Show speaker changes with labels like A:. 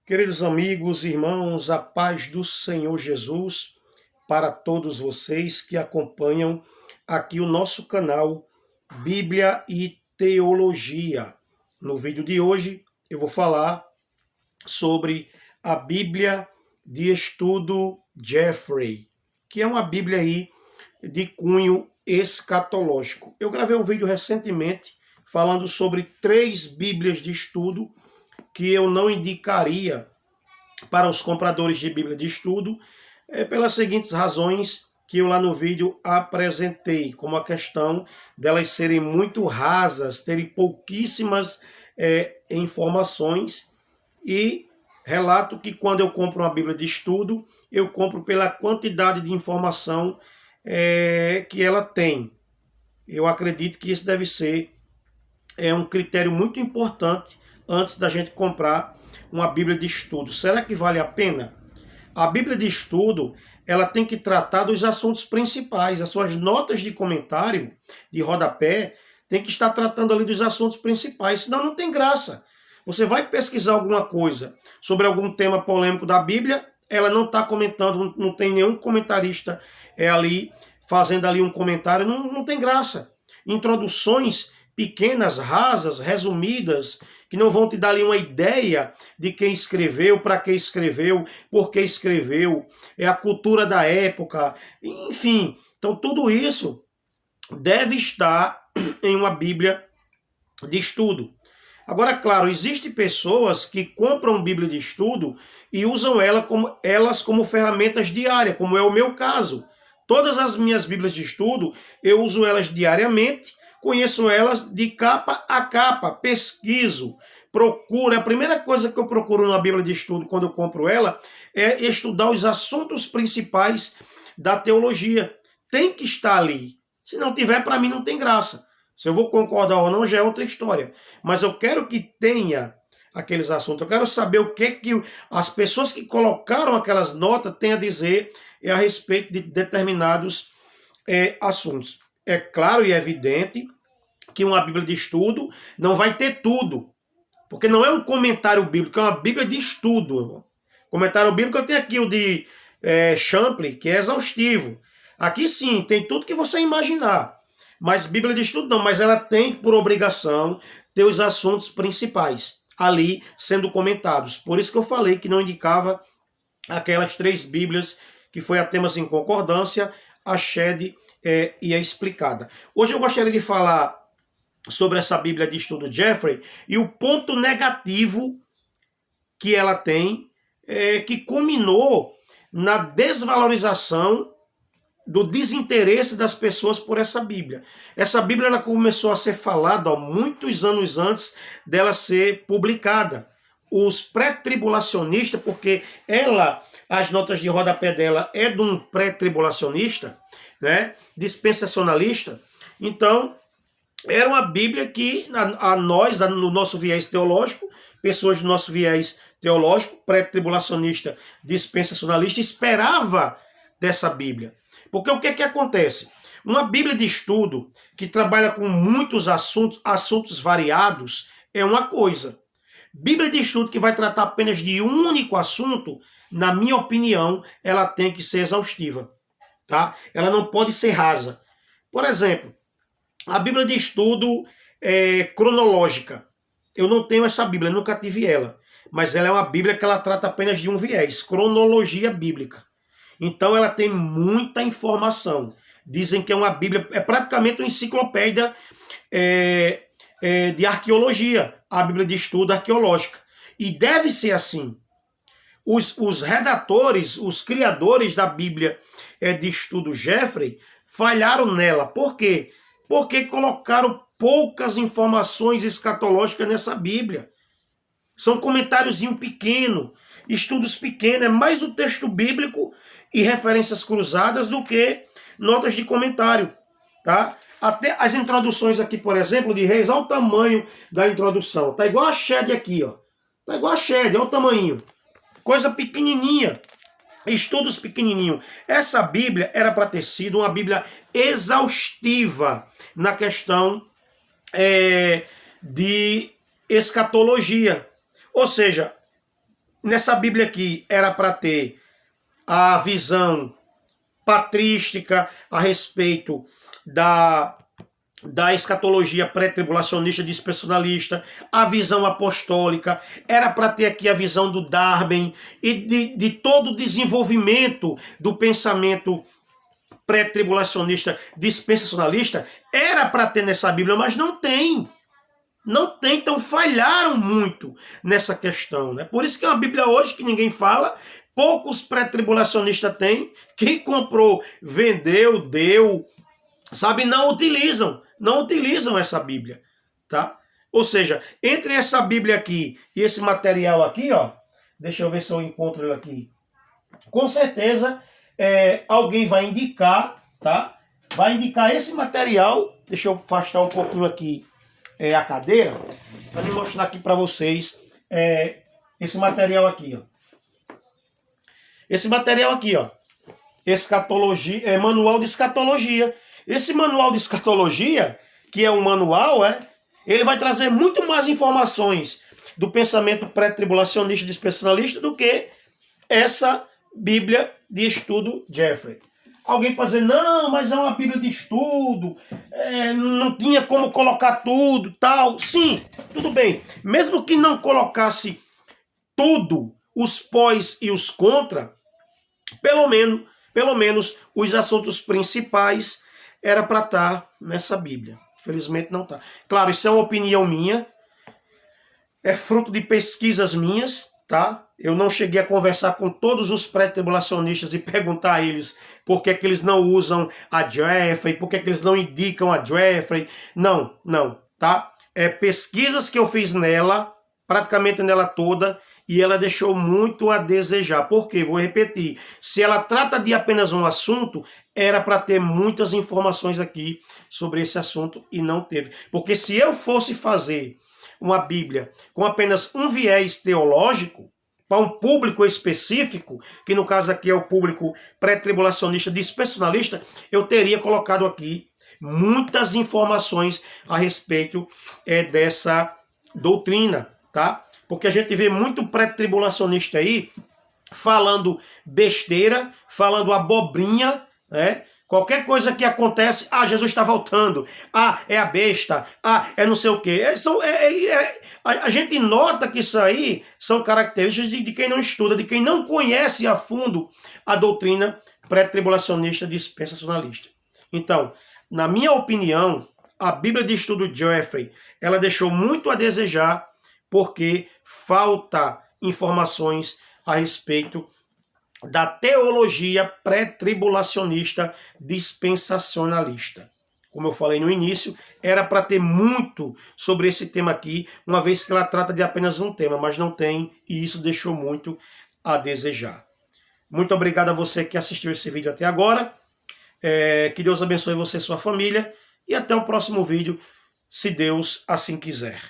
A: Queridos amigos, irmãos, a paz do Senhor Jesus para todos vocês que acompanham aqui o nosso canal Bíblia e Teologia. No vídeo de hoje eu vou falar sobre a Bíblia de Estudo Jeffrey, que é uma Bíblia aí de cunho escatológico. Eu gravei um vídeo recentemente falando sobre 3 Bíblias de estudo que eu não indicaria para os compradores de Bíblia de estudo, pelas seguintes razões que eu lá no vídeo apresentei, como a questão delas serem muito rasas, terem pouquíssimas informações, e relato que quando eu compro uma Bíblia de estudo, eu compro pela quantidade de informação que ela tem. Eu acredito que isso deve ser um critério muito importante antes da gente comprar uma Bíblia de estudo. Será que vale a pena? A Bíblia de estudo, ela tem que tratar dos assuntos principais. As suas notas de comentário, de rodapé, tem que estar tratando ali dos assuntos principais, senão não tem graça. Você vai pesquisar alguma coisa sobre algum tema polêmico da Bíblia, ela não está comentando, não tem nenhum comentarista ali fazendo ali um comentário, não tem graça. Introduções pequenas, rasas, resumidas, que não vão te dar ali uma ideia de quem escreveu, para que escreveu, por que escreveu, é a cultura da época, enfim. Então tudo isso deve estar em uma Bíblia de estudo. Agora, claro, existem pessoas que compram Bíblia de estudo e usam elas como ferramentas diárias, como é o meu caso. Todas as minhas Bíblias de estudo, eu uso elas diariamente, conheço elas de capa a capa, pesquiso, procuro. A primeira coisa que eu procuro na Bíblia de estudo, quando eu compro ela, é estudar os assuntos principais da teologia. Tem que estar ali. Se não tiver, para mim não tem graça. Se eu vou concordar ou não, já é outra história. Mas eu quero que tenha aqueles assuntos. Eu quero saber o que as pessoas que colocaram aquelas notas têm a dizer a respeito de determinados assuntos. É claro e evidente que uma Bíblia de estudo não vai ter tudo. Porque não é um comentário bíblico, é uma Bíblia de estudo. Comentário bíblico eu tenho aqui o de Champlin, que é exaustivo. Aqui sim, tem tudo que você imaginar. Mas Bíblia de estudo não, mas ela tem por obrigação ter os assuntos principais ali sendo comentados. Por isso que eu falei que não indicava aquelas 3 Bíblias que foi a Temas em Concordância, a Shed e a Explicada. Hoje eu gostaria de falar sobre essa Bíblia de estudo Jeffrey e o ponto negativo que ela tem, que culminou na desvalorização do desinteresse das pessoas por essa Bíblia. Essa Bíblia ela começou a ser falada muitos anos antes dela ser publicada. Os pré-tribulacionistas, porque as notas de rodapé dela é de um pré-tribulacionista, né, dispensacionalista. Então, era uma Bíblia que a nós, no nosso viés teológico, pessoas do nosso viés teológico, pré-tribulacionista, dispensacionalista, esperava dessa Bíblia. Porque o que acontece? Uma Bíblia de estudo que trabalha com muitos assuntos variados, é uma coisa. Bíblia de estudo que vai tratar apenas de um único assunto, na minha opinião, ela tem que ser exaustiva. Tá? Ela não pode ser rasa. Por exemplo, a Bíblia de estudo cronológica. Eu não tenho essa Bíblia, nunca tive ela. Mas ela é uma Bíblia que ela trata apenas de um viés, cronologia bíblica. Então ela tem muita informação. Dizem que é uma Bíblia, é praticamente uma enciclopédia de arqueologia, a Bíblia de estudo arqueológica. E deve ser assim. Os redatores, os criadores da Bíblia de estudo Jeffrey, falharam nela. Por quê? Porque colocaram poucas informações escatológicas nessa Bíblia. São comentários pequenos, estudos pequenos, é mais o texto bíblico e referências cruzadas do que notas de comentário. Tá? Até as introduções aqui, por exemplo, de Reis, olha o tamanho da introdução. Tá igual a Shed aqui, ó. Tá igual a Shed, olha o tamanho. Coisa pequenininha. Estudos pequenininhos. Essa Bíblia era para ter sido uma Bíblia exaustiva na questão de escatologia. Ou seja, nessa Bíblia aqui era para ter a visão patrística a respeito da escatologia pré-tribulacionista dispensacionalista, a visão apostólica, era para ter aqui a visão do Darwin e de todo o desenvolvimento do pensamento pré-tribulacionista dispensacionalista, era para ter nessa Bíblia, mas não tem. Não tem, então falharam muito nessa questão. Né? Por isso que é uma Bíblia hoje que ninguém fala, poucos pré-tribulacionistas têm, quem comprou, vendeu, deu, sabe, não utilizam essa Bíblia, tá? Ou seja, entre essa Bíblia aqui e esse material aqui, ó, deixa eu ver se eu encontro ele aqui, com certeza alguém vai indicar, tá? Vai indicar esse material, deixa eu afastar um pouquinho aqui a cadeira, para me mostrar aqui para vocês esse material aqui, ó. Esse material aqui, ó, escatologia, manual de escatologia. Esse manual de escatologia, que é um manual, ele vai trazer muito mais informações do pensamento pré-tribulacionista dispensacionalista do que essa Bíblia de estudo Jeffrey. Alguém pode dizer, não, mas é uma Bíblia de estudo, não tinha como colocar tudo, tal. Sim, tudo bem. Mesmo que não colocasse tudo, os pós e os contra, pelo menos os assuntos principais era para estar nessa Bíblia. Infelizmente não está. Claro, isso é uma opinião minha, é fruto de pesquisas minhas, tá? Eu não cheguei a conversar com todos os pré-tribulacionistas e perguntar a eles por que eles não usam a Jeffrey, por que eles não indicam a Jeffrey. Não, tá? Pesquisas que eu fiz nela, praticamente nela toda, e ela deixou muito a desejar. Por quê? Vou repetir. Se ela trata de apenas um assunto, era para ter muitas informações aqui sobre esse assunto e não teve. Porque se eu fosse fazer uma Bíblia com apenas um viés teológico, para um público específico, que no caso aqui é o público pré-tribulacionista dispensacionalista, eu teria colocado aqui muitas informações a respeito dessa doutrina, tá? Porque a gente vê muito pré-tribulacionista aí falando besteira, falando abobrinha, né? Qualquer coisa que acontece, Jesus está voltando, é a besta, é não sei o quê. A gente nota que isso aí são características de quem não estuda, de quem não conhece a fundo a doutrina pré-tribulacionista dispensacionalista. Então, na minha opinião, a Bíblia de Estudo Jeffrey, ela deixou muito a desejar porque falta informações a respeito da teologia pré-tribulacionista dispensacionalista. Como eu falei no início, era para ter muito sobre esse tema aqui, uma vez que ela trata de apenas um tema, mas não tem, e isso deixou muito a desejar. Muito obrigado a você que assistiu esse vídeo até agora. Que Deus abençoe você e sua família, e até o próximo vídeo, se Deus assim quiser.